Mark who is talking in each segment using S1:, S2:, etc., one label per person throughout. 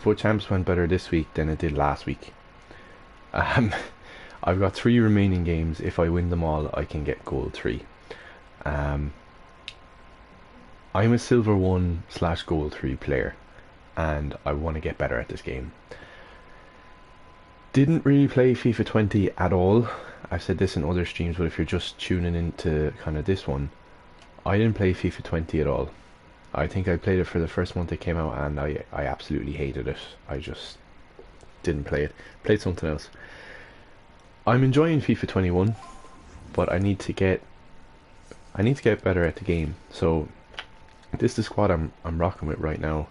S1: FUT Champs went better this week than it did last week. Um, I've got 3 remaining games. If I win them all, I can get gold 3. Um, I'm a silver 1 slash gold 3 player, and I want to get better at this game. Didn't really play FIFA 20 at all. I've said this in other streams, but if you're just tuning into kind of this one, I didn't play FIFA 20 at all. I think I played it for the first month it came out, and I absolutely hated it. I just didn't play it. Played something else. I'm enjoying FIFA 21, but I need to get better at the game. So this is the squad I'm rocking with right now.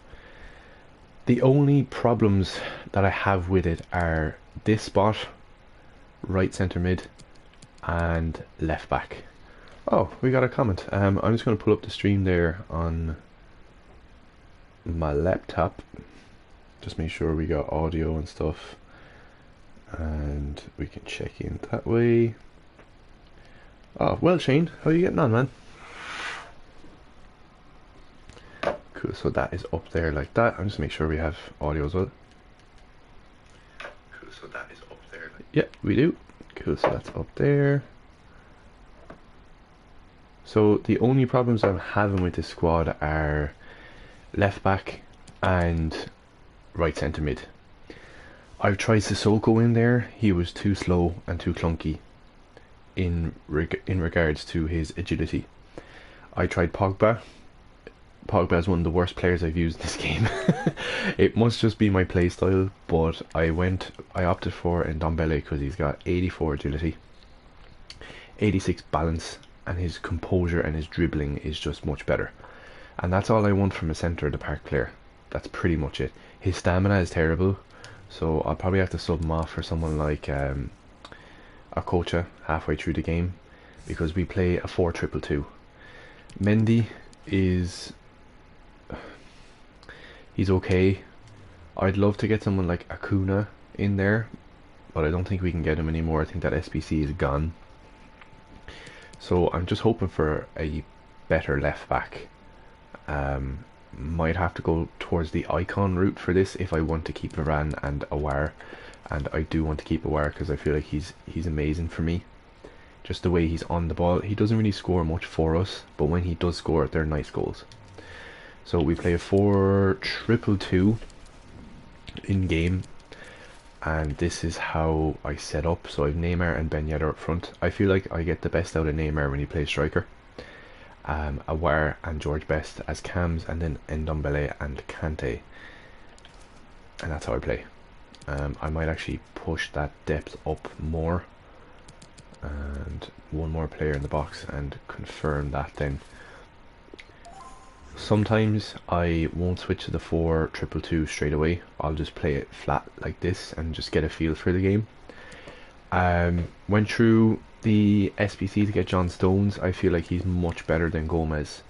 S1: The only problems that I have with it are this spot, right centre mid, and left back. Oh, we got a comment. I'm just going to pull up the stream there on my laptop. Just make sure we got audio and stuff, and we can check in that way. Oh, well, Shane, how are you getting on, man? Cool, so that is up there like that. I'm just make sure we have audio as well. Cool, so that is up there. Yeah, we do. Cool, so that's up there. So the only problems I'm having with this squad are left back and right centre mid. I've tried Sissoko in there. He was too slow and too clunky in regards to his agility. I tried Pogba. Pogba is one of the worst players I've used in this game. It must just be my playstyle, but I opted for Ndombele because he's got 84 agility, 86 balance, and his composure and his dribbling is just much better. And that's all I want from a centre of the park player. That's pretty much it. His stamina is terrible, so I'll probably have to sub him off for someone like Akocha halfway through the game, because we play a 4-2-2. Mendy is... he's okay. I'd love to get someone like Acuna in there, but I don't think we can get him anymore. I think that SBC is gone. So I'm just hoping for a better left back. Might have to go towards the icon route for this if I want to keep Varane and Awar, and I do want to keep Awar because I feel like he's amazing for me. Just the way he's on the ball. He doesn't really score much for us, but when he does score, they're nice goals. So we play a 4-2-2 in game, and this is how I set up. So I have Neymar and Ben Yedder up front. I feel like I get the best out of Neymar when he plays striker. Awar and George Best as cams, and then Ndombele and Kante, and that's how I play. I might actually push that depth up more, and one more player in the box and confirm that then. Sometimes I won't switch to the 4-2-2 straight away. I'll just play it flat like this and just get a feel for the game. Went through the SPC to get John Stones. I feel like he's much better than Gomez,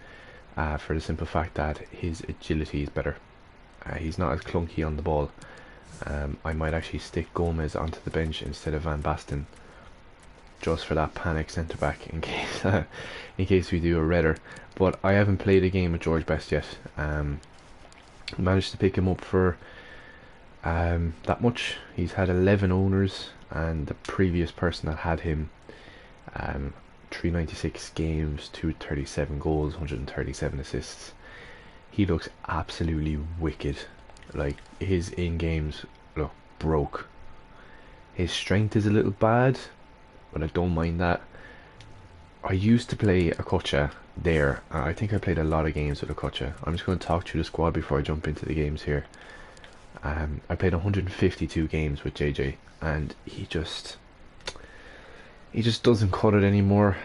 S1: for the simple fact that his agility is better. He's not as clunky on the ball. I might actually stick Gomez onto the bench instead of Van Basten, just for that panic centre back in case we do a redder. But I haven't played a game with George Best yet. Managed to pick him up for that much. He's had 11 owners, and the previous person that had him, 396 games, 237 goals, 137 assists. He looks absolutely wicked. Like, his in-games look broke. His strength is a little bad, but I don't mind that. I used to play Akocha there. I think I played a lot of games with Akocha. I'm just going to talk through the squad before I jump into the games here. I played 152 games with JJ, and he just doesn't cut it anymore.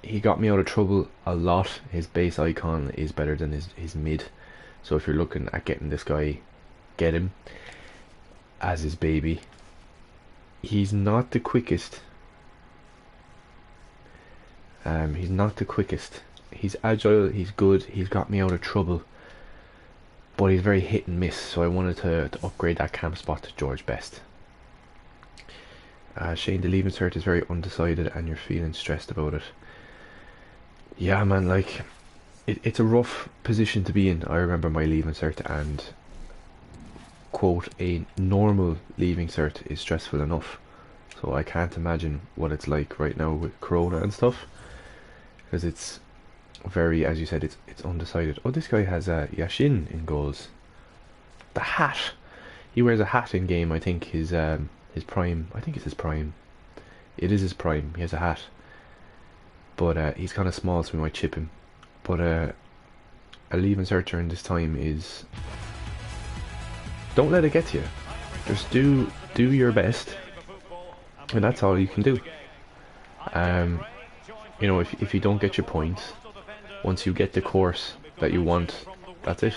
S1: He got me out of trouble a lot. His base icon is better than his mid, so if you're looking at getting this guy, get him as his baby. He's not the quickest. He's not the quickest. He's agile, he's good, he's got me out of trouble, but he's very hit and miss, so I wanted to upgrade that camp spot to George Best. Shane, the leaving cert is very undecided and you're feeling stressed about it. Yeah, man, like, it's a rough position to be in. I remember my leaving cert, and quote, a normal leaving cert is stressful enough. So I can't imagine what it's like right now with Corona and stuff. Because it's very, as you said, it's undecided. Oh, this guy has Yashin in goals. The hat. He wears a hat in game. I think his prime. I think it's his prime. It is his prime. He has a hat. But he's kind of small, so we might chip him. But a leaving cert during this time is, don't let it get to you. Just do your best, and that's all you can do. You know, if you don't get your points, once you get the course that you want, that's it.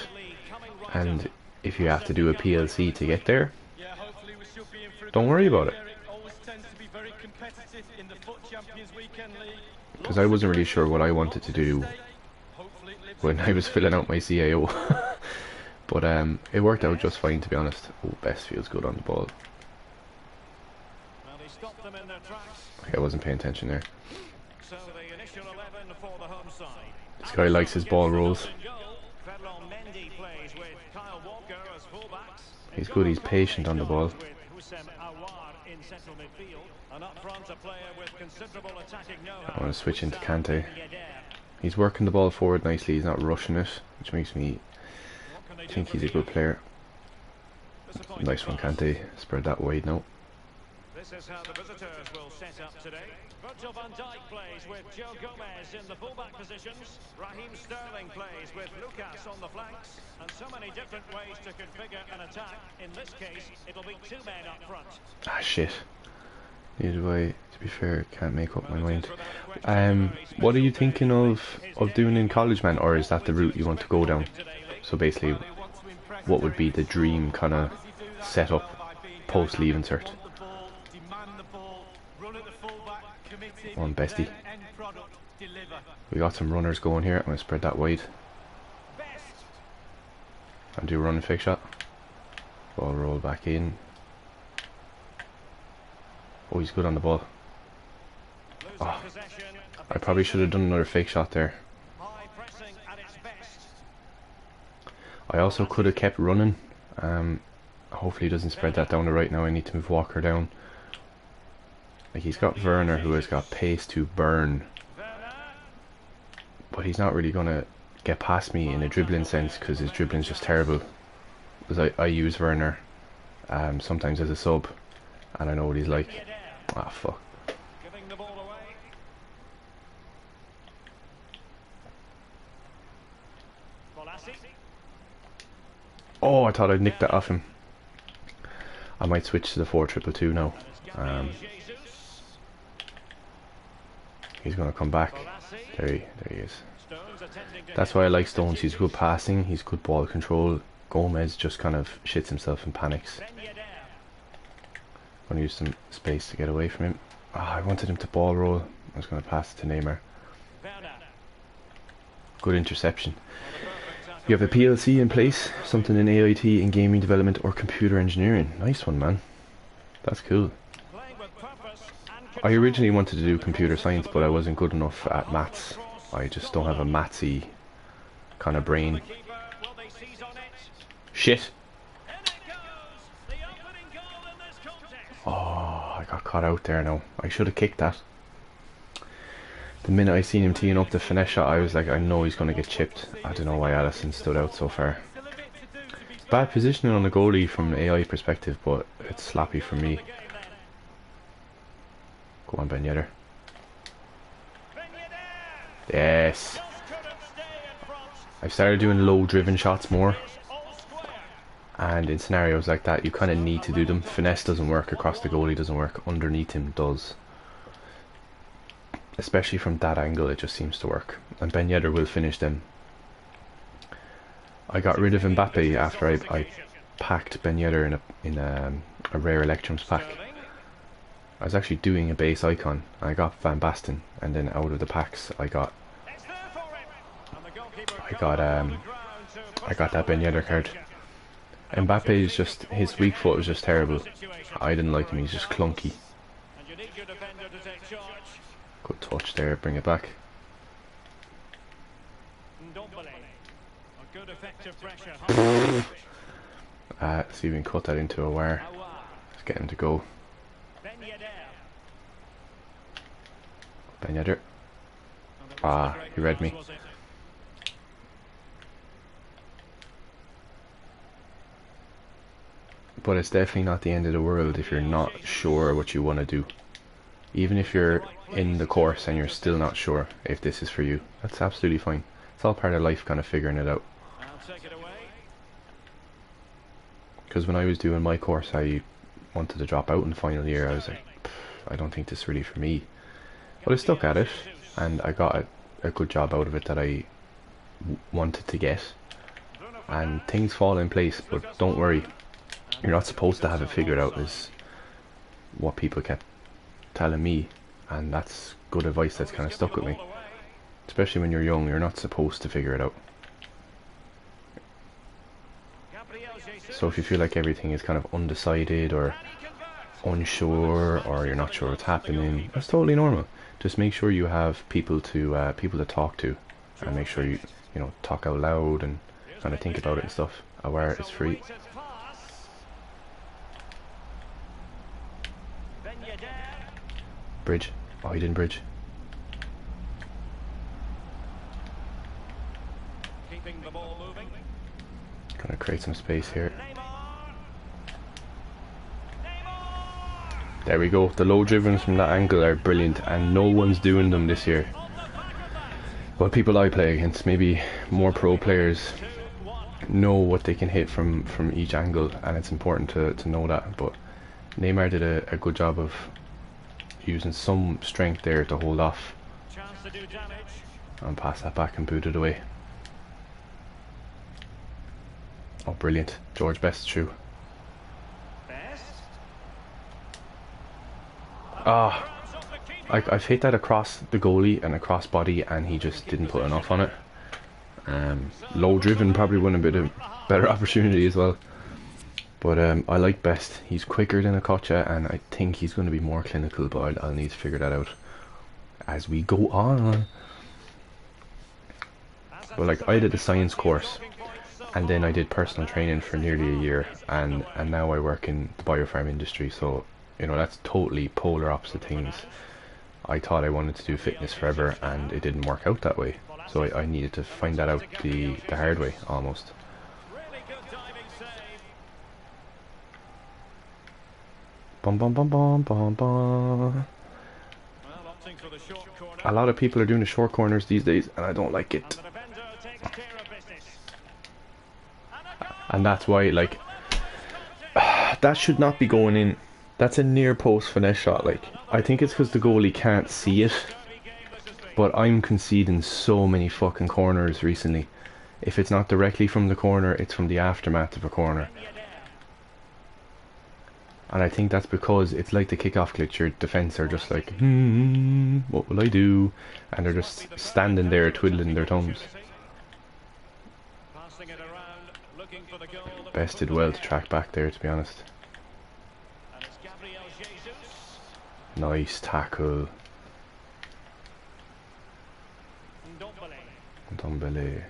S1: And if you have to do a PLC to get there, don't worry about it. Because I wasn't really sure what I wanted to do when I was filling out my CAO. But it worked out just fine, to be honest. Oh, Best feels good on the ball. Okay, I wasn't paying attention there. This guy likes his ball rolls. He's good, he's patient on the ball. I want to switch into Kante. He's working the ball forward nicely, he's not rushing it, which makes me think he's a good player. Nice one, Kante. Spread that wide now. This is how the visitors will set up today. Virgil van Dijk plays with Joe Gomez in the fullback positions. Raheem Sterling plays with Lucas on the flanks. And so many different ways to configure an attack. In this case, it'll be two men up front. Ah, shit. Neither way, to be fair, can't make up my mind. What are you thinking of doing in college, man? Or is that the route you want to go down? So basically, what would be the dream kind of setup post leaving cert? On Bestie. We got some runners going here. I'm going to spread that wide. And do a run and fake shot. Ball roll back in. Oh, he's good on the ball. Oh, I probably should have done another fake shot there. I also could have kept running. Hopefully he doesn't spread that down the right now. I need to move Walker down. Like, he's got Werner, who has got pace to burn. But he's not really going to get past me in a dribbling sense, because his dribbling's just terrible. Because I use Werner sometimes as a sub, and I know what he's like. Ah, fuck. Oh, I thought I'd nicked that off him. I might switch to the 4-2-2 now. He's going to come back. There he is. That's why I like Stones. He's good passing, he's good ball control. Gomez just kind of shits himself and panics. I'm going to use some space to get away from him. I wanted him to ball roll. I was going to pass it to Neymar. Good interception. You have a PLC in place, something in AIT, in gaming development or computer engineering. Nice one, man. That's cool. I originally wanted to do computer science, but I wasn't good enough at maths. I just don't have a mathsy kind of brain. Shit! Oh, I got caught out there now. I should have kicked that. The minute I seen him teeing up the finesse shot, I was like, I know he's going to get chipped. I don't know why Allison stood out so far. Bad positioning on the goalie from an AI perspective, but it's slappy for me. Go on, Ben Yedder. Yes. I've started doing low driven shots more. And in scenarios like that, you kind of need to do them. Finesse doesn't work across the goalie, doesn't work. Underneath him does. Especially from that angle, it just seems to work. And Ben Yedder will finish them. I got rid of Mbappe after I packed Ben Yedder in a rare Electrums pack. I was actually doing a base icon. I got Van Basten, and then out of the packs, I got that Ben Yedder card. Mbappe is just, his weak foot is just terrible. I didn't like him. He's just clunky. Good touch there. Bring it back. See if we can cut that into a wire. Let's get him to go. Ben Yedder. Ah, he read me. But it's definitely not the end of the world if you're not sure what you want to do. Even if you're in the course and you're still not sure if this is for you, that's absolutely fine. It's all part of life, kind of figuring it out. Because when I was doing my course, I wanted to drop out in the final year. I was like, I don't think this is really for me. But I stuck at it, and I got a good job out of it that I wanted to get. And things fall in place, but don't worry. You're not supposed to have it figured out, is what people kept telling me, and that's good advice that's kind of stuck with me. Especially when you're young, you're not supposed to figure it out. So if you feel like everything is kind of undecided or unsure, or you're not sure what's happening, that's totally normal. Just make sure you have people to talk to, and make sure you know, talk out loud and kind of think about it and stuff. Aware it's free. Bridge. Oh, he didn't bridge. Gonna create some space here. There we go. The low drivens from that angle are brilliant, and no one's doing them this year. Well, people I play against, maybe more pro players, know what they can hit from each angle, and it's important to know that. But Neymar did a good job of using some strength there to hold off and pass that back and boot it away. Oh, brilliant. George Best through. Ah, I've hit that across the goalie and across body, and he just didn't put enough on it. Low driven probably would have been a better opportunity as well. But I like Best. He's quicker than Okocha, and I think he's going to be more clinical, but I'll need to figure that out as we go on. But like, I did a science course, and then I did personal training for nearly a year, and now I work in the biofarm industry, so you know, that's totally polar opposite things. I thought I wanted to do fitness forever, and it didn't work out that way, so I needed to find that out the hard way, almost. Bum bum bum bum bum bum. A lot of people are doing the short corners these days, and I don't like it. And that's why, like, that should not be going in. That's a near post finesse shot. Like, I think it's because the goalie can't see it, but I'm conceding so many fucking corners recently. If it's not directly from the corner, it's from the aftermath of a corner. And I think that's because it's like the kickoff glitch. Your defence are just like, what will I do? And they're just standing there twiddling their thumbs. Best did well to track back there, to be honest. Nice tackle. Ndombele.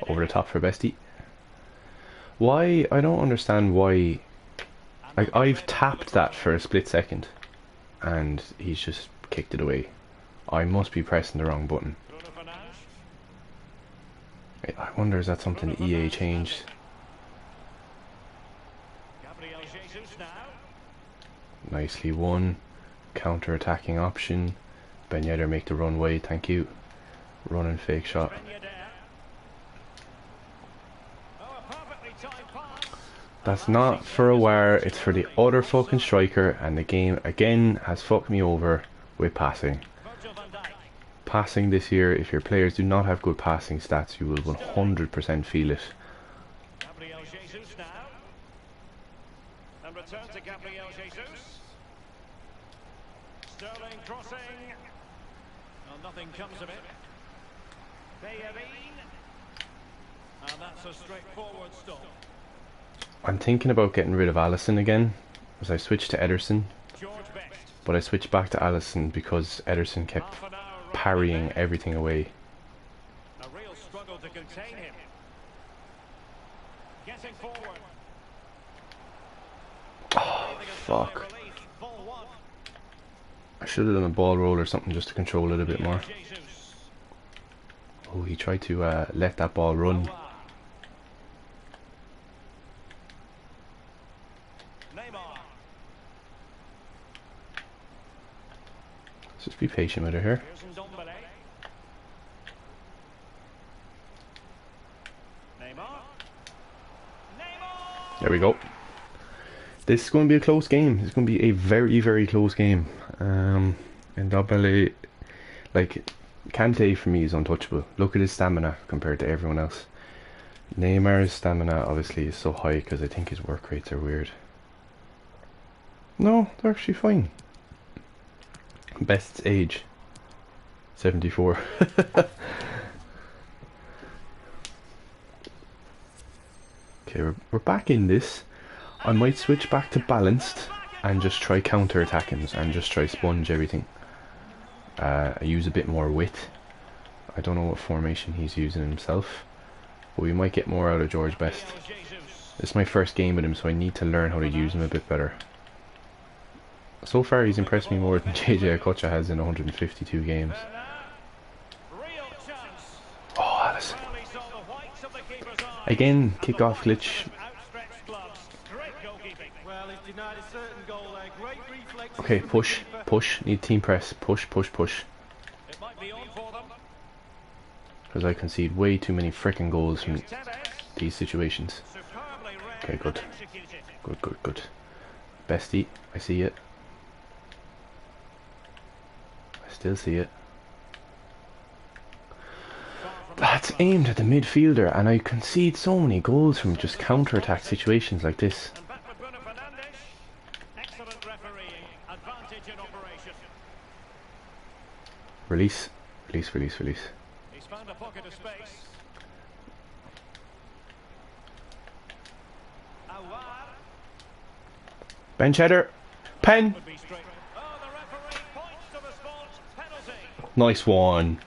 S1: Over the top for Bestie. Why? I don't understand why. Like, I've tapped that for a split second, and he's just kicked it away. I must be pressing the wrong button. I wonder, is that something EA changed? Nicely won. Counter-attacking option. Ben Yedder make the run wide, thank you. Run and fake shot. That's not for a wire, it's for the other fucking striker, and the game again has fucked me over with passing. Passing this year, if your players do not have good passing stats, you will 100% feel it. Sterling crossing. Well, nothing comes of it. And that's a straightforward stop. I'm thinking about getting rid of Allison again, as I switched to Ederson. But I switched back to Allison because Ederson kept parrying everything away. A real struggle to contain him. Getting forward. Fuck. I should have done a ball roll or something just to control it a bit more. Oh, he tried to let that ball run. Let's just be patient with her here. There we go. This is going to be a close game. It's going to be a very, very close game. And Ndombele, like, Kante for me is untouchable. Look at his stamina compared to everyone else. Neymar's stamina obviously is so high because I think his work rates are weird. No, they're actually fine. Best age 74. Okay, we're back in this. I might switch back to balanced and just try counter attacking and just try sponge everything. I use a bit more wit. I don't know what formation he's using himself, but we might get more out of George Best. This is my first game with him, so I need to learn how to use him a bit better. So far he's impressed me more than JJ Okocha has in 152 games. Oh, Allison. Again, kickoff glitch. Okay, push, push, need team press, push, push, push. Because I concede way too many frickin' goals from these situations. Okay, good. Good, good, good. Bestie, I see it. I still see it. That's aimed at the midfielder, and I concede so many goals from just counter-attack situations like this. Release, release, release, release. He's found a pocket of space. Bench header. Pen. Nice one.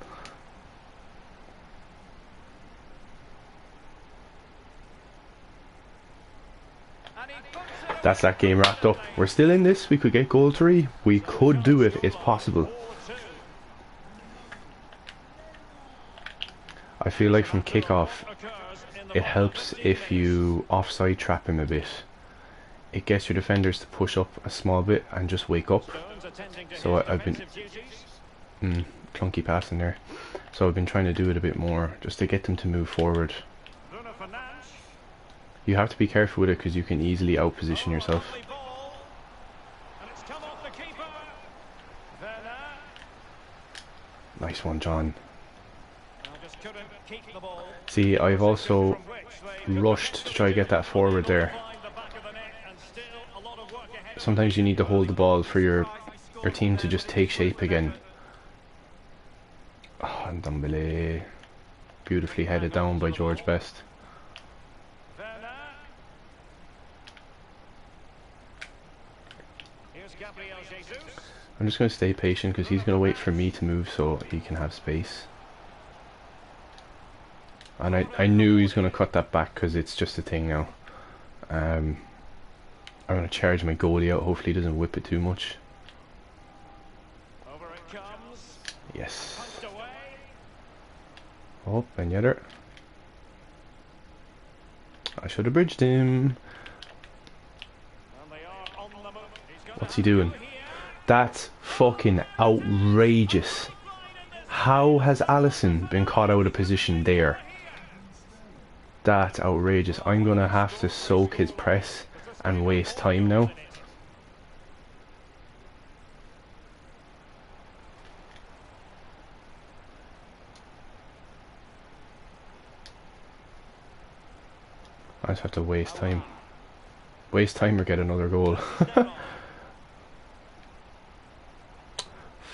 S1: That's that game wrapped up. We're still in this. We could get goal 3. We could do it. It's possible. I feel like from kickoff, it helps if you offside trap him a bit. It gets your defenders to push up a small bit and just wake up. So I've been clunky passing there. So I've been trying to do it a bit more just to get them to move forward. You have to be careful with it because you can easily outposition yourself. Nice one, John. See, I've also rushed to try to get that forward there. Sometimes you need to hold the ball for your team to just take shape again. Oh, and Ndombele. Beautifully headed down by George Best. I'm just going to stay patient because he's going to wait for me to move so he can have space. And I knew he was going to cut that back because it's just a thing now. I'm going to charge my goalie out. Hopefully he doesn't whip it too much. Yes. Oh, Ben Yedder. I should have bridged him. What's he doing? That's fucking outrageous. How has Allison been caught out of position there? That's outrageous. I'm gonna have to soak his press and waste time now. I just have to waste time. Waste time or get another goal.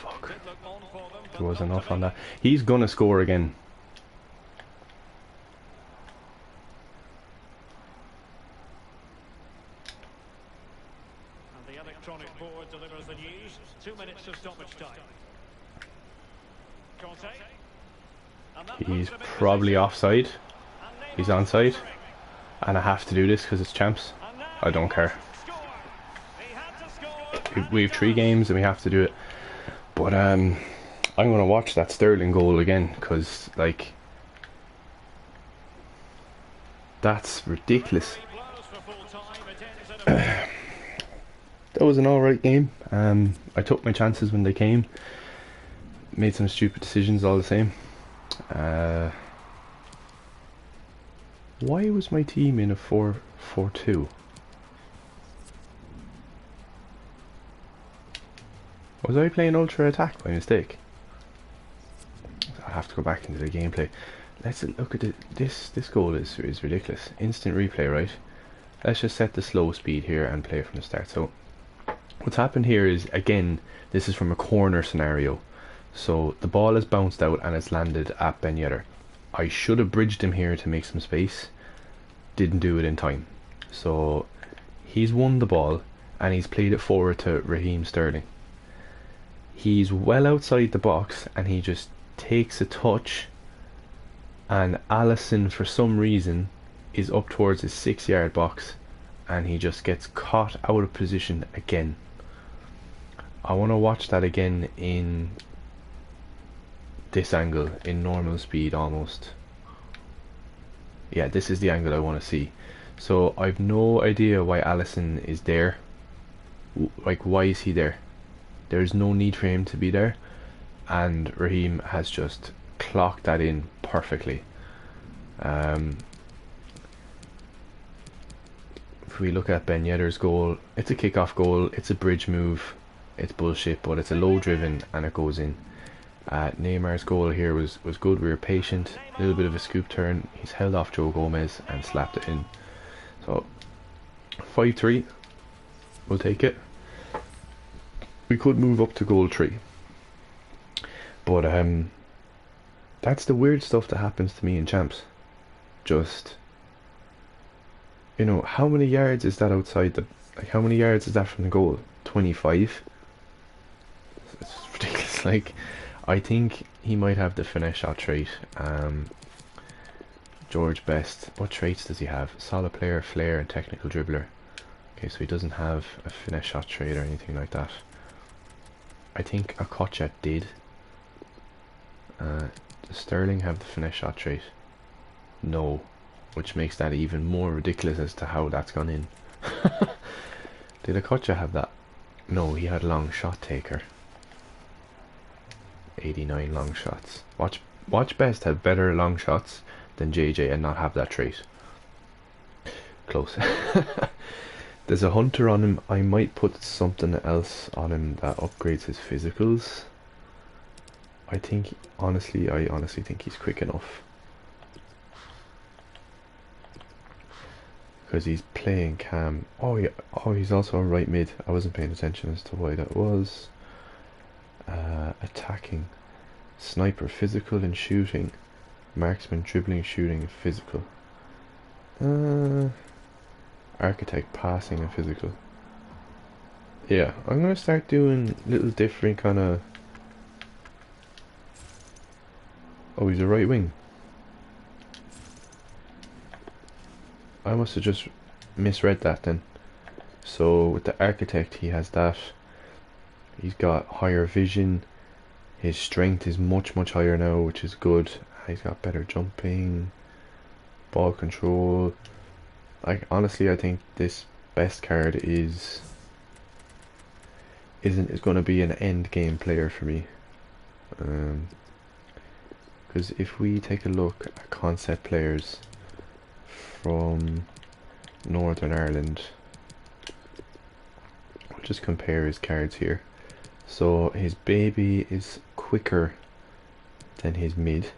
S1: Fuck. There was enough on that. He's gonna score again.
S2: And the electronic board delivers the news. 2 minutes of stoppage time.
S1: He's probably offside. He's onside. And I have to do this because it's champs. I don't care. we've 3 games and we have to do it. But I'm gonna watch that Sterling goal again because like that's ridiculous.
S2: Blows for full time. It ends in a
S1: That was an alright game. I took my chances when they came. Made some stupid decisions all the same. Why was my team in a 4-4-2? Was I playing ultra attack by mistake? I have to go back into the gameplay. Let's look at it. This goal is ridiculous. Instant replay, right? Let's just set the slow speed here and play from the start. So what's happened here is, again, this is from a corner scenario. So the ball has bounced out and it's landed at Ben Yedder. I should have bridged him here to make some space. Didn't do it in time. So he's won the ball and he's played it forward to Raheem Sterling. He's well outside the box and he just takes a touch, and Allison for some reason is up towards his 6-yard box and he just gets caught out of position again. I want to watch that again in this angle, in normal speed almost. Yeah, this is the angle I want to see. So I've no idea why Allison is there. Like, why is he there? There's no need for him to be there, and Raheem has just clocked that in perfectly. If we look at Ben Yedder's goal, it's a kick-off goal, it's a bridge move, it's bullshit, but it's a low driven and it goes in. Neymar's goal here was good. We were patient, a little bit of a scoop turn, he's held off Joe Gomez and slapped it in. So 5-3, we'll take it. We could move up to goal 3, but that's the weird stuff that happens to me in champs. Just, you know, how many yards is that outside the, like, how many yards is that from the goal? 25. It's ridiculous. Like, I think he might have the finesse shot trait. George Best, what traits does he have? Solid player, flair, and technical dribbler. Okay, so he doesn't have a finesse shot trait or anything like that. I think Okocha did. Does Sterling have the finesse shot trait? No, which makes that even more ridiculous as to how that's gone in. Did Okocha have that? No, he had long shot taker. 89 long shots. Watch Best have better long shots than JJ and not have that trait. Close. There's a hunter on him. I might put something else on him that upgrades his physicals. I honestly think he's quick enough. Because he's playing Cam. Oh yeah, oh, he's also a right mid. I wasn't paying attention as to why that was. Attacking. Sniper, physical and shooting. Marksman, dribbling, shooting, and physical. Architect, passing and physical. Yeah, I'm gonna start doing little different kind of. Oh, he's a right wing. I must have just misread that then. So with the architect, he has that. He's got higher vision. His strength is much higher now, which is good. He's got better jumping, ball control. Like, honestly, I think this Best card is going to be an end game player for me. Because if we take a look at concept players from Northern Ireland, I'll just compare his cards here. So his baby is quicker than his mid.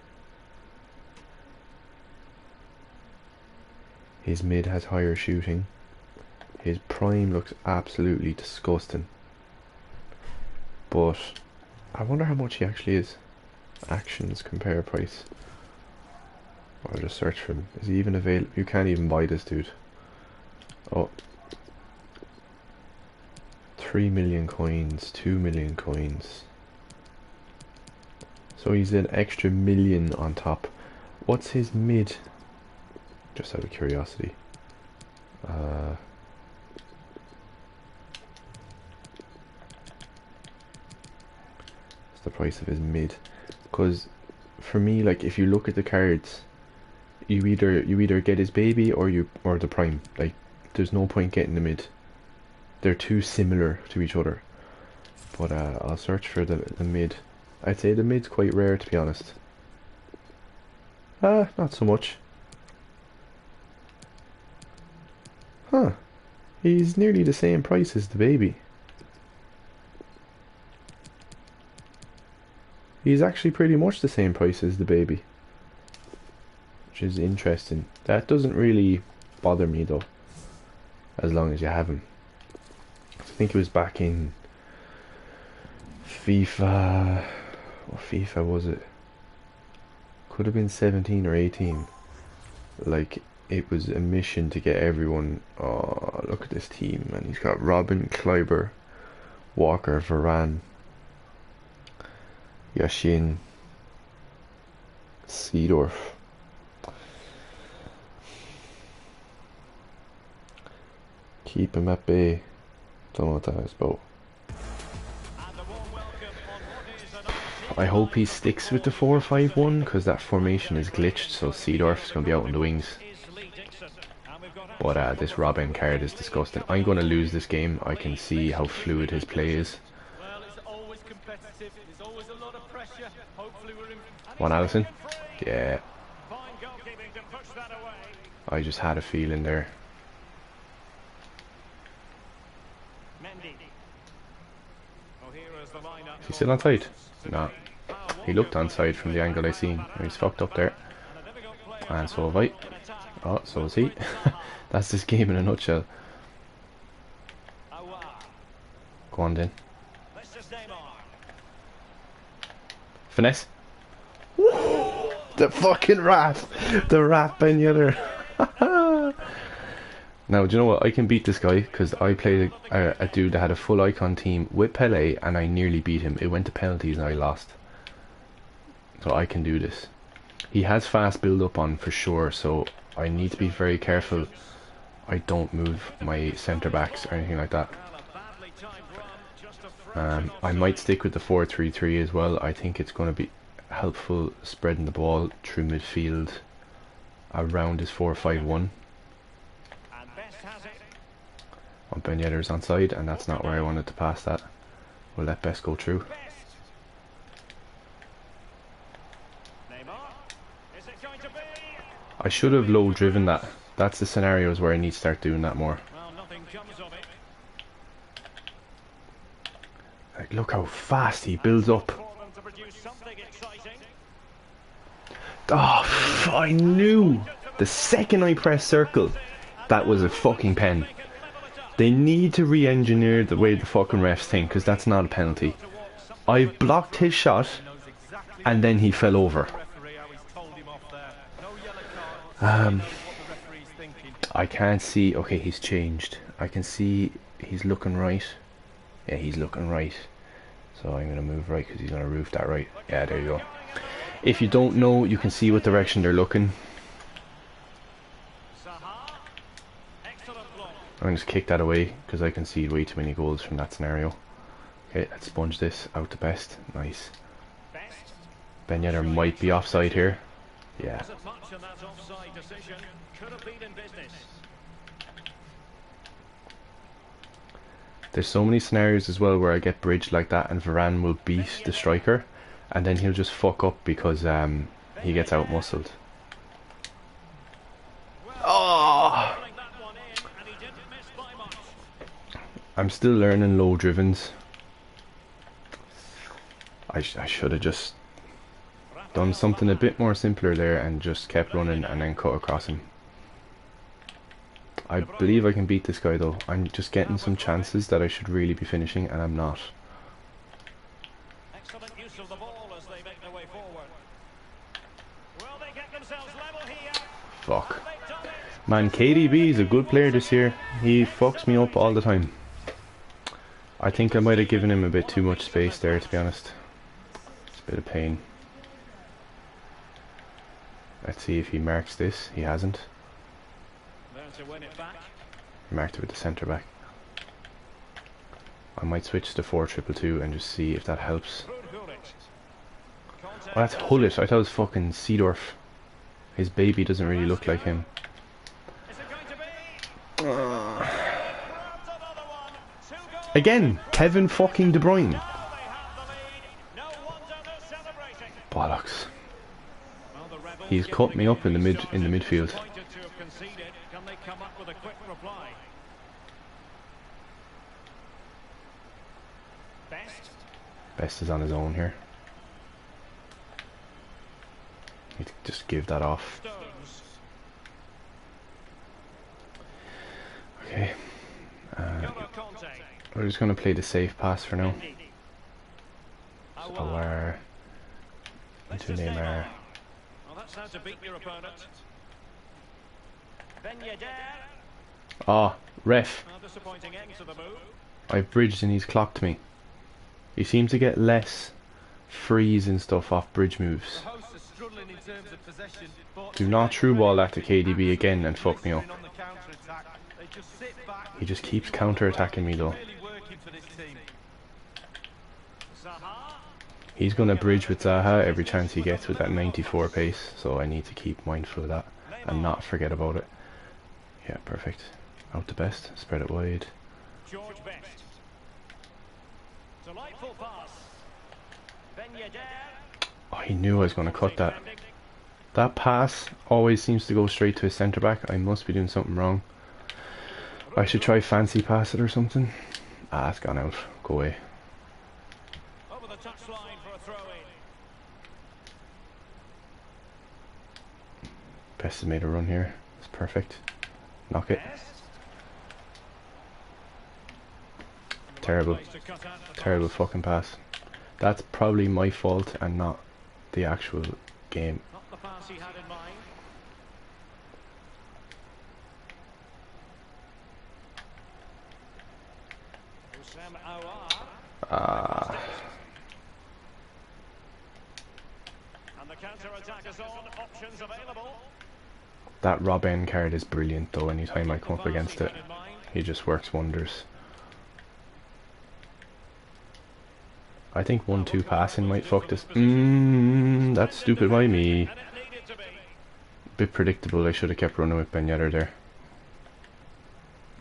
S1: His mid has higher shooting. His prime looks absolutely disgusting. But I wonder how much he actually is. Actions, compare price. I'll just search for him. Is he even available? You can't even buy this dude. Oh. 3 million coins, 2 million coins. So he's an extra million on top. What's his mid? Just out of curiosity. What's the price of his mid? Because for me, like, if you look at the cards, you either get his baby or the prime. Like, there's no point getting the mid. They're too similar to each other. But I'll search for the mid. I'd say the mid's quite rare, to be honest. Not so much. Huh. He's nearly the same price as the baby. He's actually pretty much the same price as the baby. Which is interesting. That doesn't really bother me though. As long as you have him. I think it was back in FIFA... What FIFA was it? Could have been 17 or 18. Like, it was a mission to get everyone... Oh, look at this team, man. He's got Robin, Kleiber, Walker, Varane, Yashin, Seedorf. Keep him at bay. Don't know what that is about. I hope he sticks with the 4-5-1 because that formation is glitched, so Seedorf's going to be out on the wings. But this Robin card is disgusting. I'm going to lose this game. I can see how fluid his play is. One Allison? Yeah. I just had a feeling there. Is he still onside? No. He looked onside from the angle I seen. He's fucked up there. And so have I. Oh, so is he. That's this game in a nutshell. Go on then. Finesse. The fucking rat. The rat Ben Yedder. Now, do you know what? I can beat this guy because I played a dude that had a full icon team with Pele and I nearly beat him. It went to penalties and I lost. So I can do this. He has fast build up on for sure, so I need to be very careful I don't move my centre backs or anything like that. I might stick with the 4-3-3 as well. I think it's going to be helpful spreading the ball through midfield around his 4-5-1. Ben Yedder's onside, and that's not where I wanted to pass that. We'll let Best go through. I should have low driven that. That's the scenarios where I need to start doing that more. Like, look how fast he builds up. Oh, I knew the second I pressed circle that was a fucking pen. They need to re-engineer the way the fucking refs think, because that's not a penalty. I blocked his shot and then he fell over. I can't see. Okay, he's changed. I can see he's looking right. Yeah, he's looking right. So I'm going to move right because he's going to roof that right. Yeah, there you go. If you don't know, you can see what direction they're looking. I'm going to just kick that away because I concede way too many goals from that scenario. Okay, let's sponge this out to Best. Nice. Ben Yedder might be offside here. Yeah. There's so many scenarios as well where I get bridged like that and Varane will beat the striker and then he'll just fuck up because he gets out muscled. Oh! I'm still learning low drivens. I should have just done something a bit more simpler there and just kept running and then cut across him. I believe I can beat this guy though. I'm just getting some chances that I should really be finishing and I'm not.
S2: Excellent use of the ball as they make their way forward. Will they get themselves level here?
S1: Fuck. Man, KDB is a good player this year. He fucks me up all the time. I think I might have given him a bit too much space there, to be honest. It's a bit of pain. Let's see if he marks this. He hasn't. He marked it with the centre back. I might switch to 4-2-2 and just see if that helps. Oh, that's Hullet. I thought it was fucking Seedorf. His baby doesn't really look like him.
S2: Is it going to be? Grabs another one. 2 goals.
S1: Again, Kevin fucking De Bruyne.
S2: Now they have the lead. No wonder they're celebrating.
S1: Bollocks.
S2: Well, the Rebels
S1: He's
S2: getting
S1: cut
S2: the
S1: me
S2: game
S1: up in the midfield.
S2: disappointed to have conceded. Can they come up with a quick reply? Best.
S1: Best is on his own here. Need to just give that off.
S2: Stones.
S1: Okay.
S2: N'Golo Conte.
S1: We're just going to play the safe pass for now.
S2: Mendy. Aouar.
S1: Awar into
S2: Let's just
S1: Neymar.
S2: Well, that's how to beat your opponent. Ben Yedder.
S1: Ah, ref.
S2: Disappointing end to the move.
S1: I've bridged and he's clocked me. He seems to get less freeze and stuff off bridge moves. Do not through ball that to KDB again and fuck me up. He just keeps counter attacking me though.
S2: Zaha.
S1: He's gonna bridge with Zaha every chance he gets with that 94 pace, so I need to keep mindful of that and not forget about it. Yeah, perfect. Out to Best, spread it wide.
S2: George Best. Delightful pass. Ben Yedder.
S1: Oh, he knew I was gonna cut that. That pass always seems to go straight to his centre back. I must be doing something wrong. I should try fancy pass it or something. Ah, it's gone out. Go away.
S2: Over the touchline for a throw-in.
S1: Best has made a run here. It's perfect. Knock it.
S2: Best.
S1: Terrible.
S2: Place to cut out the
S1: Terrible
S2: pass.
S1: fucking pass. That's probably my fault and not the actual game.
S2: Not the pass he had in mind. Sam Aouar.
S1: Ah,
S2: And the counter-attack is on. Options available.
S1: that Robin card is brilliant though. Anytime I come up against it,
S2: In mind.
S1: he just works wonders. I think 1-2 passing might fuck this. That's stupid by me.
S2: And it needed to be.
S1: Bit predictable. I should have kept running with Ben Yedder there.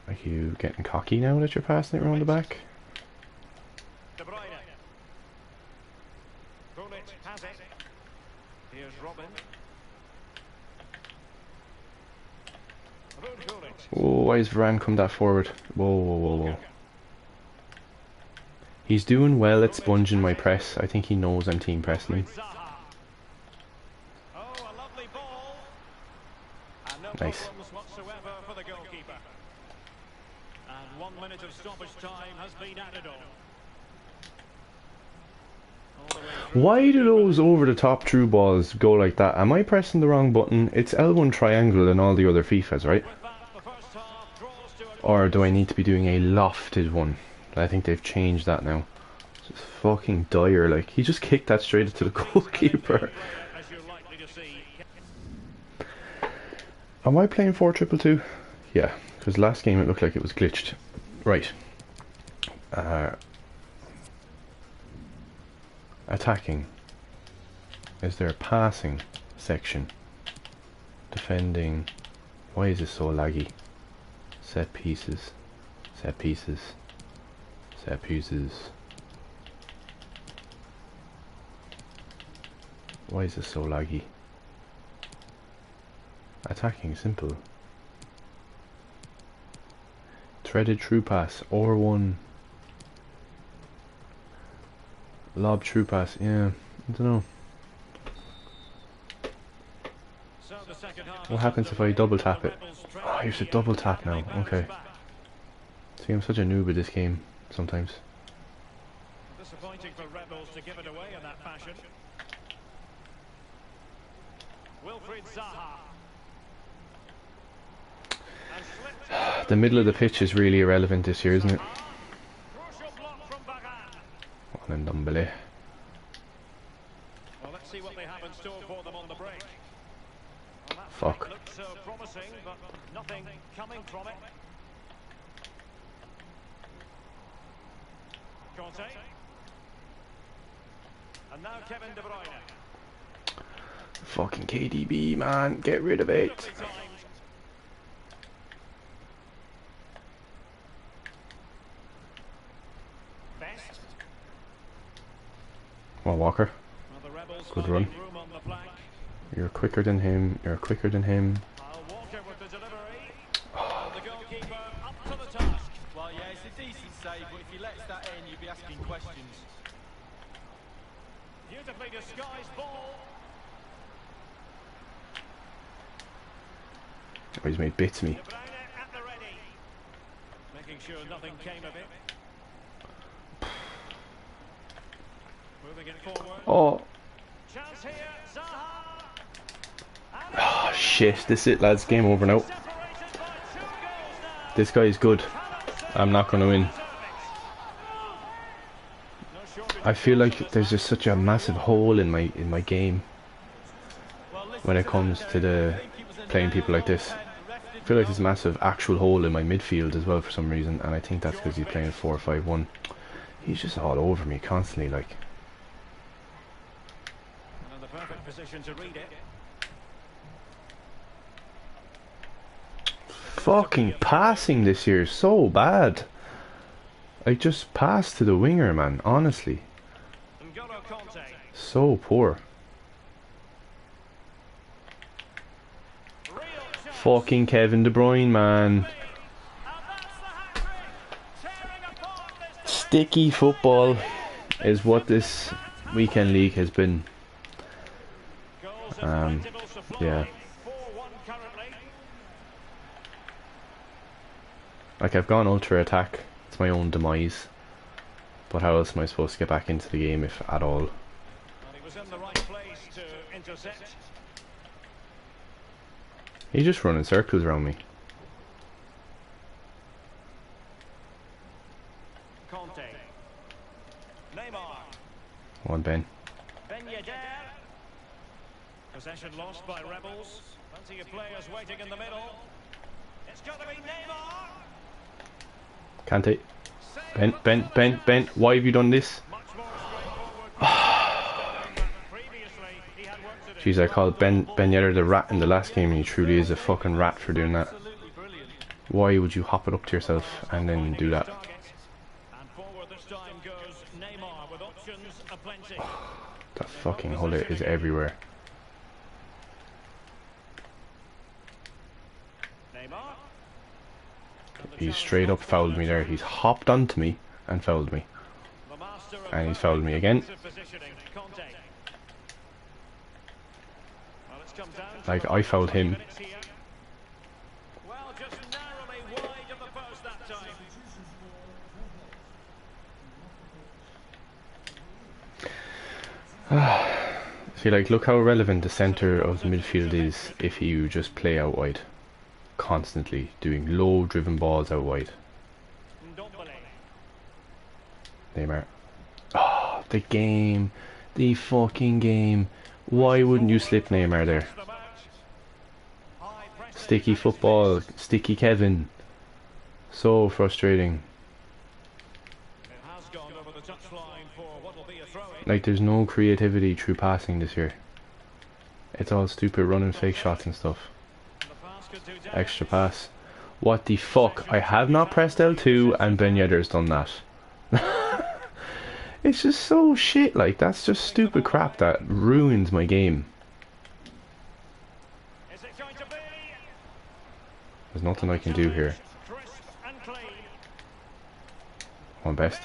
S1: Are you getting cocky now that you're passing it around the back?
S2: De Bruyne. Gullit has it. Here's Robin. Ruud Gullit.
S1: Oh, why has Varane come that forward? Whoa, whoa, whoa, whoa. He's doing well at sponging my press. I think he knows I'm team pressing him.
S2: Zaha. Oh, a lovely ball. And no
S1: Nice.
S2: problems whatsoever for the goalkeeper. And 1 minute of stoppage time has been added on. All the way through.
S1: Why do those over-the-top through balls go like that? Am I pressing the wrong button? It's L1 triangle in all the other FIFAs, right?
S2: With that, the first half draws to an
S1: Or do I need to be doing a lofted one? I think they've changed that now. It's fucking dire, like, he just kicked that straight into the goalkeeper.
S2: as you're likely to see.
S1: Am I playing 4-2-2? Yeah, because last game it looked like it was glitched. Right. Attacking. Is there a passing section? Defending. Why is this so laggy? Set pieces. Set pieces. Set pieces. Why is this so laggy? Attacking, simple. Threaded true pass, or one. Lob true pass, yeah, I don't know.
S2: So the second half
S1: What
S2: is
S1: happens if I
S2: underway.
S1: double tap it?
S2: The Rebels
S1: Oh,
S2: try
S1: I used to
S2: here.
S1: double tap
S2: Can
S1: now,
S2: they bounce
S1: okay.
S2: back?
S1: See, I'm such a noob at this game, sometimes.
S2: Disappointing for Rebels to give it away in that fashion. Wilfried Zaha. And slipped.
S1: The middle of the pitch is really irrelevant this year, isn't it?
S2: Crucial block from Varane.
S1: On and Dumbele.
S2: Well, let's see what they have in store for them on the break. Well, that
S1: Fuck.
S2: break looks promising, but nothing coming from it. Conte. And now Kevin De Bruyne.
S1: Fucking KDB, man, get rid of it.
S2: Beautifully timed. Best.
S1: Well, Walker,
S2: Well, the Rebels
S1: good run.
S2: finding room on the flank.
S1: You're quicker than him. You're quicker than him.
S2: Walker with the delivery. And the goalkeeper up to the task.
S3: Well, yeah, it's a decent save, but if he lets that in, you'd be asking questions.
S2: Beautifully disguised ball.
S1: Oh, he's made bits of me.
S2: De Bruyne at the ready. Making sure nothing came of it. Moving it forward.
S1: Oh,
S2: Chance here. Zaha. And
S1: oh shit! This is it, lads. Game over now.
S2: separated by 2 goals now.
S1: This guy is good. I'm not going to win.
S2: No shortage
S1: I feel like there's just such a massive hole in my game
S3: Well, listen
S1: when it
S3: to
S1: comes
S3: that,
S1: to
S3: Dave. I
S1: the
S3: think it was a
S1: playing people like this.
S3: narrow pen. The ref
S1: I
S3: didn't
S1: feel like
S3: know.
S1: there's a massive actual hole in my midfield as well for some reason, and I think that's because he's playing 4-5-1. He's just all over me constantly, like.
S2: And in the perfect position to read it.
S1: Fucking passing this year is so bad. I just pass to the winger, man, honestly.
S2: N'Golo Conte.
S1: So poor.
S2: Real chance.
S1: Fucking Kevin De Bruyne, man.
S2: And that's the hat-trick. Tearing apart this
S1: Sticky football is what this weekend league has been.
S2: goals of plentiful supply.
S1: yeah.
S2: 4-1 currently.
S1: Like, I've gone ultra attack. It's my own demise. But how else am I supposed to get back into the game, if at all?
S2: And he was in the right place to intercept.
S1: He's just running circles around me.
S2: Conte. Neymar.
S1: One Ben.
S2: Ben Yedder. Possession lost by Rebels. Plenty of players waiting in the middle. It's got to be Neymar.
S1: Kante. Ben. Why have you done this?
S2: Much more straightforward. Previously, he had work to do.
S1: Jeez, I called Ben Yedder the rat in the last game, and he truly is a fucking rat for doing that.
S3: Absolutely brilliant.
S1: Why would you hop it up to yourself and then do that?
S2: And forward this time goes Neymar with options aplenty.
S1: That fucking hullet is everywhere.
S2: Neymar. And the
S1: He's
S2: challenge
S1: straight up
S2: comes
S1: fouled
S2: from
S1: me
S2: the
S1: there. He's hopped onto me and fouled me.
S2: the master of
S1: And he's fouled me again.
S2: defensive positioning, Conte. Well, it's come down to
S1: Like,
S2: the
S1: I fouled him.
S2: minutes here. Well, just narrowly wide of the post that time.
S1: See, like, look how relevant the centre of the midfield is if you just play out wide. Constantly doing low driven balls out wide.
S2: Ndombele.
S1: Neymar. Oh, the game. The fucking game. Why wouldn't you slip Neymar there?
S2: The match. High pressing.
S1: Sticky football. Sticky Kevin. So frustrating.
S2: It has gone over the touchline for what will be a throw-in.
S1: Like, there's no creativity through passing this year. It's all stupid running fake shots and stuff.
S2: The pass could do damage.
S1: Extra pass. What the fuck? I have not pressed L2 and Ben Yedder's done that. It's just so shit, like, that's just stupid crap that ruins my game.
S2: Is it going to be?
S1: There's nothing I can do here.
S2: Crisp and clean.
S1: One best.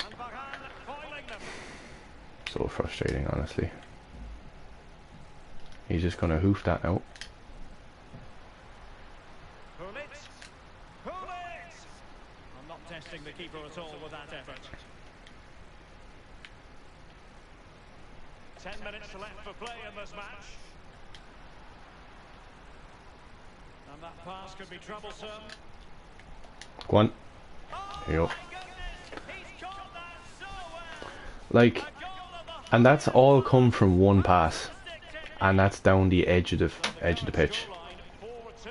S2: And Varane foiling them.
S1: So frustrating, honestly. He's just gonna hoof that now.
S2: Hullet. Hullet. I'm not testing the keeper at all with that effort. 10 minutes left for play in this match. And that pass could be troublesome.
S1: Go on.
S2: Oh,
S1: Here you go.
S2: my goodness. He's caught that so well.
S1: Like,
S2: A goal of the
S1: and that's all come from one pass. And that's down the edge of the pitch.
S2: scoreline, 4-2.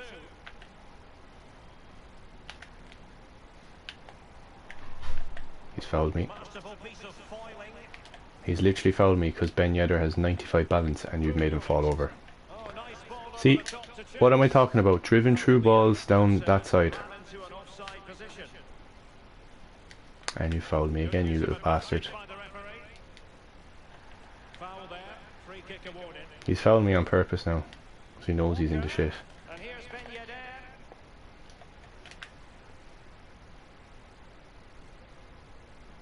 S1: He's fouled me.
S2: Masterful piece of foiling.
S1: He's literally fouled me because Ben Yedder has 95 balance and you've made him fall over.
S2: Oh, nice ball over
S1: See,
S2: the top to
S1: what am I
S2: CHAMPS.
S1: talking about? Driven through balls down that side.
S2: Well into an offside position.
S1: And you fouled me
S2: Good
S1: again, you
S2: use of
S1: little
S2: advantage
S1: bastard.
S2: by the referee. Foul there. Free kick awarded.
S1: He's fouled me on purpose now. Because he knows he's in the shit.
S2: And here's Ben Yedder.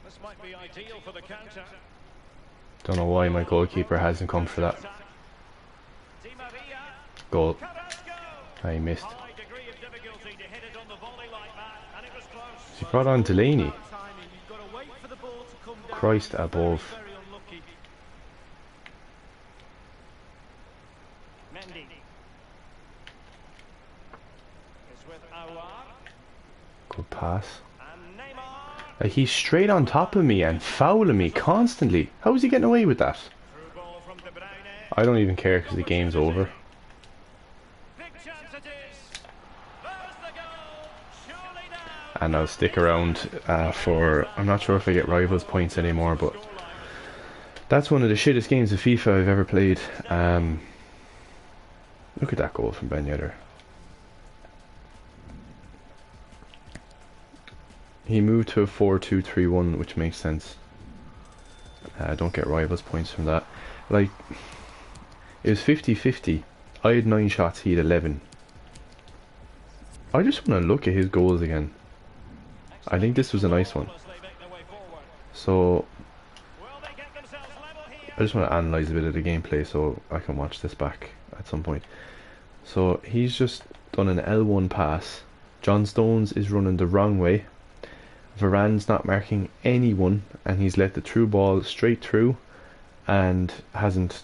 S2: This might be ideal for the counter.
S1: Don't know why my goalkeeper hasn't come for that
S2: Di Maria.
S1: goal.
S2: Carrasco.
S1: I missed.
S2: High degree of difficulty to hit it on the volley like that, and it was close.
S1: He brought on Delaney.
S3: Timing. You've got to wait for the ball to come down.
S1: Christ
S3: He's
S1: above.
S3: Very, very unlucky.
S2: Mendy. It's with Aouar.
S1: Good pass.
S2: And Neymar.
S1: Like, he's straight on top of me and fouling me constantly. How is he getting away with that?
S2: Through ball from De Bruyne.
S1: I don't even care because the game's over.
S2: Big chance it is. There's the goal. Surely now.
S1: And I'll stick around for... I'm not sure if I get rivals points anymore, but that's one of the shittest games of FIFA I've ever played. Look at that goal from Ben Yedder. He moved to a 4-2-3-1, which makes sense. I don't get rivals points from that. Like, it was 50-50. I had 9 shots, he had 11. I just want to look at his goals again. I think this was a nice one.
S2: As they make their way forward.
S1: So,
S2: Will they get themselves level here?
S1: I just want to analyse a bit of the gameplay so I can watch this back at some point. So, he's just done an L1 pass. John Stones is running the wrong way. Varane's not marking anyone, and he's let the through ball straight through and hasn't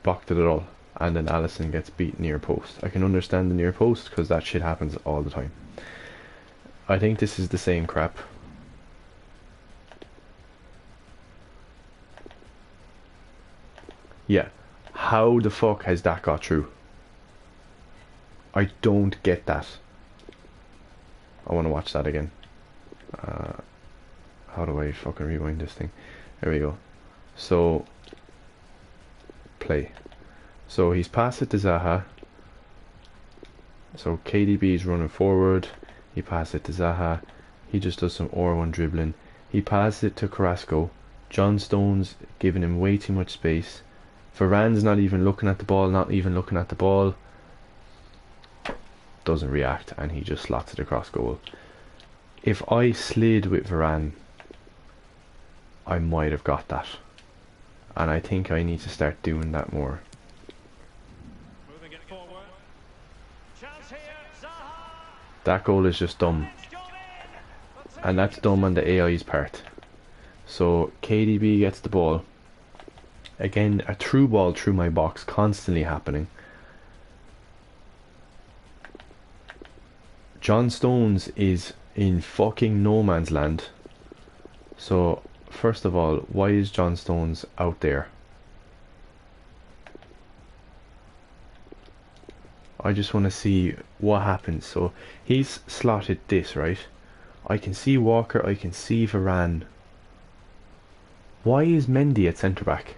S1: blocked it at all. And then Allison gets beat near post. I can understand the near post because that shit happens all the time. I think this is the same crap. Yeah. How the fuck has that got through? I don't get that. I want to watch that again. How do I fucking rewind this thing? There we go. So, play. So he's passed it to Zaha. So KDB is running forward. He passed it to Zaha. He just does some R1 dribbling. He passes it to Carrasco. John Stones giving him way too much space. Varane's not even looking at the ball, not even looking at the ball. Doesn't react, and he just slots it across goal. If I slid with Varane, I might have got that. And I think I need to start doing that more.
S2: Moving it forward. Chance here. Zaha.
S1: That goal is just dumb.
S2: It's gone in.
S1: And that's dumb on the AI's part. So KDB gets the ball. Again, a through ball through my box constantly happening. John Stones is in fucking no man's land. So, first of all, why is John Stones out there? I just want to see what happens. So, he's slotted this, right? I can see Walker, I can see Varane. Why is Mendy at centre back?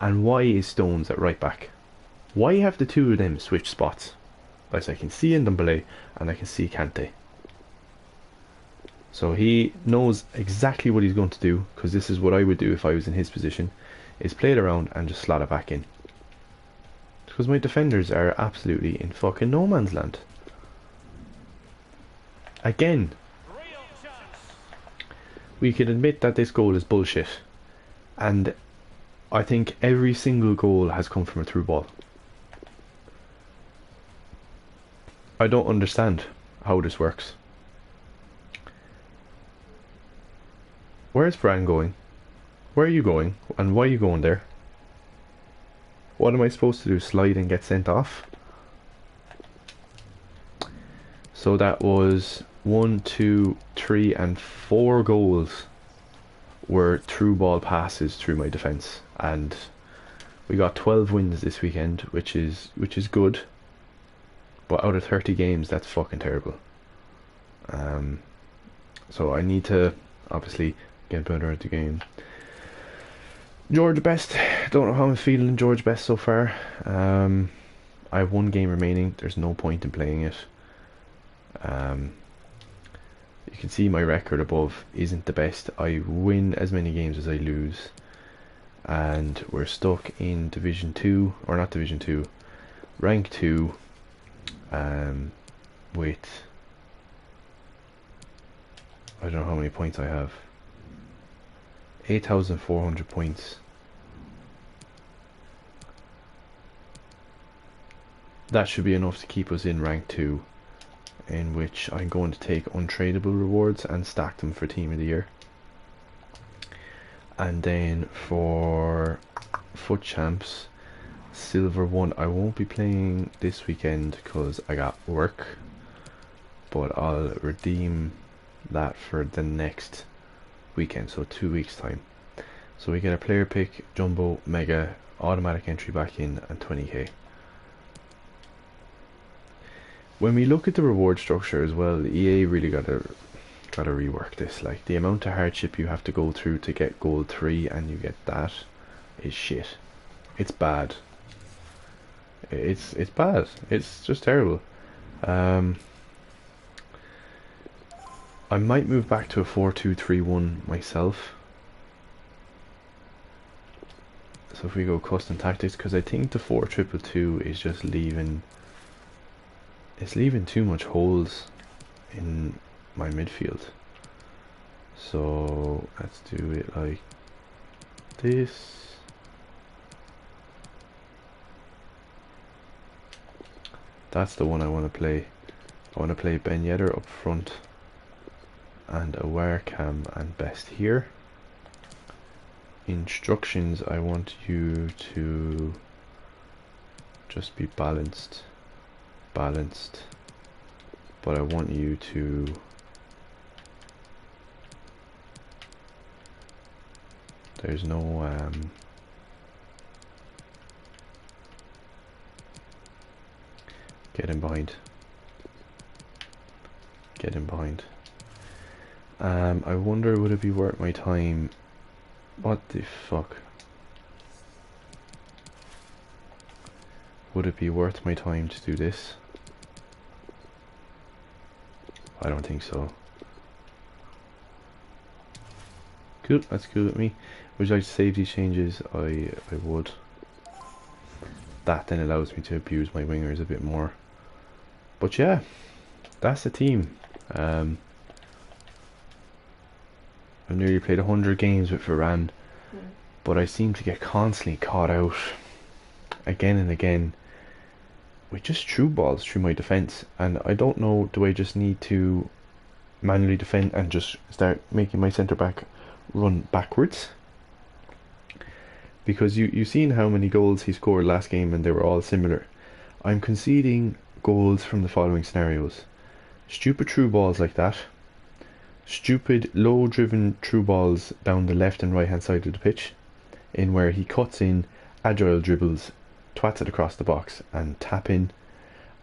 S1: And why is Stones at right back? Why have the two of them switch spots? As I can see Ndombele and I can see Kante. So he knows exactly what he's going to do, because this is what I would do if I was in his position, is play it around and just slot it back in. Because my defenders are absolutely in fucking no man's land. Again,
S2: Real chance.
S1: we can admit that this goal is bullshit. And I think every single goal has come from a through ball. I don't understand how this works. Where's Fran going? Where are you going? And why are you going there? What am I supposed to do? Slide and get sent off? So that was 1, 2, 3 and 4 goals were through ball passes through my defence, and we got 12 wins this weekend, which is good. But out of 30 games, that's fucking terrible. So I need to obviously get better at the game. George Best. Don't know how I'm feeling George Best so far. I have one game remaining. There's no point in playing it. Um, you can see my record above isn't the best. I win as many games as I lose. And we're stuck in Division 2, or not Division 2, Rank 2, with, I don't know how many points I have. 8,400 points. That should be enough to keep us in Rank 2, in which I'm going to take untradeable rewards and stack them for Team of the Year. And then for FUT Champs, Silver 1, I won't be playing this weekend because I got work, but I'll redeem that for the next weekend, so 2 weeks time. So we get a player pick, jumbo, mega, automatic entry back in, and 20k. When we look at the reward structure as well, EA really gotta rework this. Like, the amount of hardship you have to go through to get gold 3 and you get that is shit. It's bad. It's bad. It's just terrible. I might move back to a 4-2-3-1 myself. So if we go custom tactics, because I think the 4-2-2 is just leaving. It's leaving too much holes in my midfield. So let's do it like this. That's the one I want to play. I want to play Ben Yedder up front and Aware Cam and Best here. Instructions, I want you to just be balanced, but I want you to there's no get in behind. I wonder, would it be worth my time? What the fuck? Would it be worth my time to do this? I don't think so. Cool, that's cool with me. Would you like to save these changes? I would. That then allows me to abuse my wingers a bit more. But yeah, that's the team. I've nearly played 100 games with Varane, but I seem to get constantly caught out again and again with just true balls through my defense, and I don't know, do I just need to manually defend and just start making my centre back run backwards? Because you've seen how many goals he scored last game and they were all similar. I'm conceding goals from the following scenarios: stupid true balls like that, stupid low driven true balls down the left and right hand side of the pitch, in where he cuts in agile dribbles, twats it across the box and tap in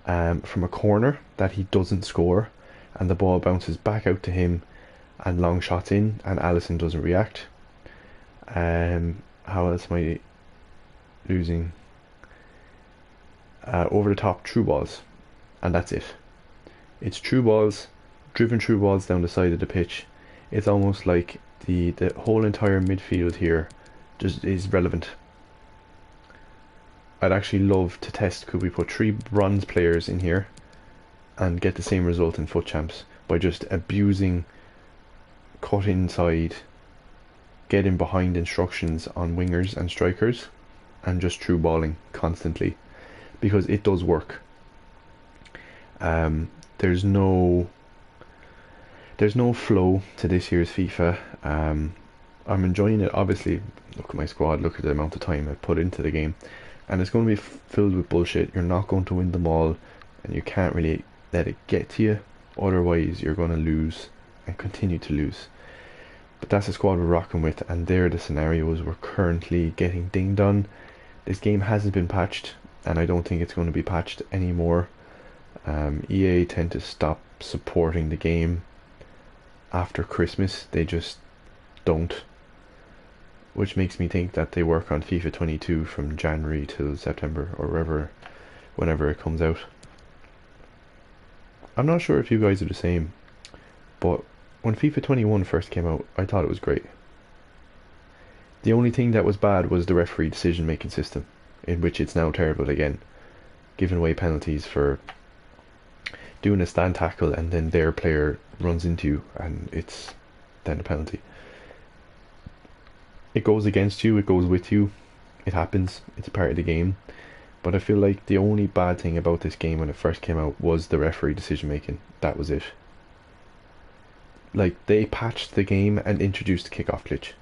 S1: from a corner that he doesn't score, and the ball bounces back out to him and long shots in and Alisson doesn't react. How else am I losing? Over the top true balls, and that's it. It's true balls, driven true balls down the side of the pitch. It's almost like the whole entire midfield here just is relevant. I'd actually love to test, could we put 3 bronze players in here and get the same result in FUT Champs by just abusing cut inside, getting behind instructions on wingers and strikers, and just true balling constantly, because it does work. There's no flow to this year's FIFA. I'm enjoying it. Obviously, look at my squad, look at the amount of time I put into the game, and it's going to be filled with bullshit. You're not going to win them all, and you can't really let it get to you, otherwise you're going to lose and continue to lose. But that's the squad we're rocking with, and they're the scenarios we're currently getting dinged on. This game hasn't been patched, and I don't think it's going to be patched anymore. EA tend to stop supporting the game after Christmas. They just don't. which makes me think that they work on FIFA 22 from January till September or whenever it comes out. I'm not sure if you guys are the same, but when FIFA 21 first came out, I thought it was great. The only thing that was bad was the referee decision-making system, in which it's now terrible again, giving away penalties for doing a stand tackle and then their player runs into you and it's then a penalty. It goes against you, it goes with you, it happens, it's a part of the game. But I feel like the only bad thing about this game when it first came out was the referee decision making. That was it. Like, they patched the game and introduced the kickoff glitch.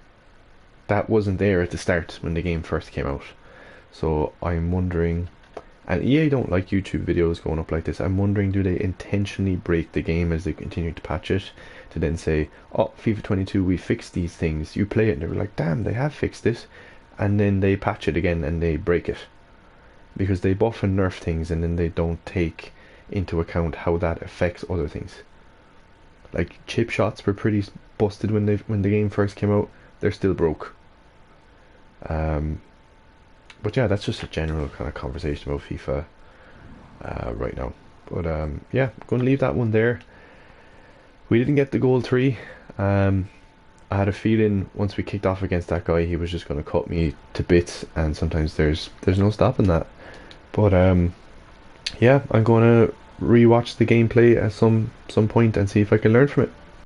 S1: That wasn't there at the start when the game first came out. So I'm wondering, and EA don't like YouTube videos going up like this, I'm wondering, do they intentionally break the game as they continue to patch it, to then say, oh, FIFA 22, we fixed these things, you play it, and they're like, damn, they have fixed this, and then they patch it again and they break it. Because they buff and nerf things and then they don't take into account how that affects other things. Like, chip shots were pretty busted when the game first came out. They're still broke. But yeah, that's just a general kind of conversation about FIFA right now. But yeah, I'm going to leave that one there. We didn't get the goal 3. I had a feeling once we kicked off against that guy, he was just going to cut me to bits, and sometimes there's no stopping that. But yeah, I'm going to rewatch the gameplay at some point and see if I can learn from it.